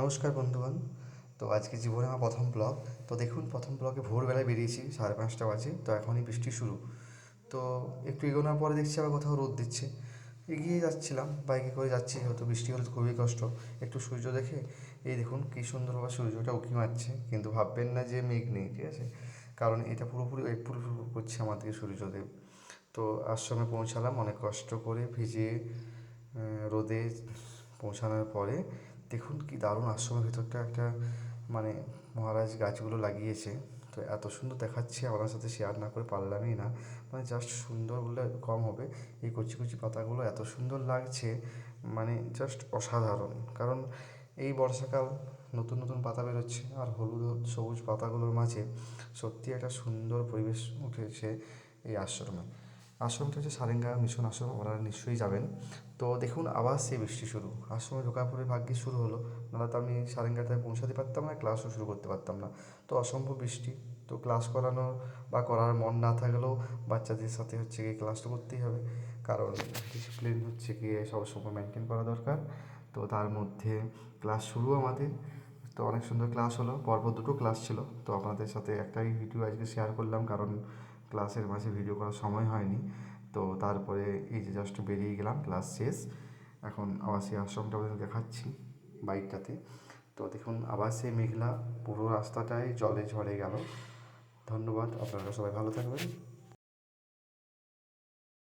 নমস্কার বন্ধুগণ। তো আজকে জীবনে আমার প্রথম ব্লগ। তো দেখুন, প্রথম ব্লগে ভোরবেলায় বেরিয়েছি, 5:30 বাজে। তো এখনই বৃষ্টি শুরু। তো একটু এগোনোর পরে দেখছি আবার কোথাও রোদ দিচ্ছে। এগিয়ে যাচ্ছিলাম, বাইকে করে যাচ্ছি, হয়তো বৃষ্টি হলে তো খুবই কষ্ট। একটু সূর্য দেখে, এই দেখুন কী সুন্দরভাবে সূর্যটা উঁকি মারছে, কিন্তু ভাববেন না যে মেঘ নেই, ঠিক আছে? কারণ এটা পুরোপুরি এপ্রিল করছে আমাদেরকে সূর্যদেব। তো আশ্রমে পৌঁছালাম অনেক কষ্ট করে, ভিজে রোদে পৌঁছানোর পরে দেখুন কি দারুণ আশ্রমের ভেতরটা একটা, মানে মহারাজ গাছগুলো লাগিয়েছে। তো এত সুন্দর দেখাচ্ছে, আপনার সাথে শেয়ার না করে পারলামই না। মানে জাস্ট সুন্দর বললে কম হবে, এই কচি কচি পাতাগুলো এত সুন্দর লাগছে, মানে জাস্ট অসাধারণ। কারণ এই বর্ষাকাল, নতুন নতুন পাতা বেরোচ্ছে, আর হলুদ সবুজ পাতাগুলোর মাঝে সত্যি একটা সুন্দর পরিবেশ উঠেছে এই আশ্রমে। আশ্রমটা হচ্ছে সারেঙ্গা মিশন আশ্রম, আপনারা নিশ্চয়ই যাবেন। তো দেখুন আবার সেই বৃষ্টি শুরু, আশ্রমে ঢোকার পরে ভাগ্যিস শুরু হলো, নাহলে তো আমি সারেঙ্গাটায় পৌঁছাতে পারতাম না, ক্লাসও শুরু করতে পারতাম না। তো অসম্ভব বৃষ্টি, তো ক্লাস করানো বা করার মন না থাকলেও বাচ্চাদের সাথে হচ্ছে গিয়ে ক্লাস তো করতেই হবে, কারণ ডিসিপ্লিন হচ্ছে গিয়ে সবসময় মেনটেন করা দরকার। তো তার মধ্যে ক্লাস শুরু আমাদের। তো অনেক সুন্দর ক্লাস হলো, পরপর দুটো ক্লাস ছিল। তো আপনাদের সাথে একটাই ভিডিও আজকে শেয়ার করলাম, কারণ ক্লাসের মাঝে ভিডিও করার সময় হয়নি। তো তারপরে এই যে জাস্ট বেরিয়ে গেলাম, ক্লাস শেষ। এখন আবার সেই আশ্রমটা আপনাদের দেখাচ্ছি বাইকটাতে। তো দেখুন আবার সেই মেঘলা, পুরো রাস্তাটাই জলে ঝড়ে গেল। ধন্যবাদ, আপনারা সবাই ভালো থাকবেন।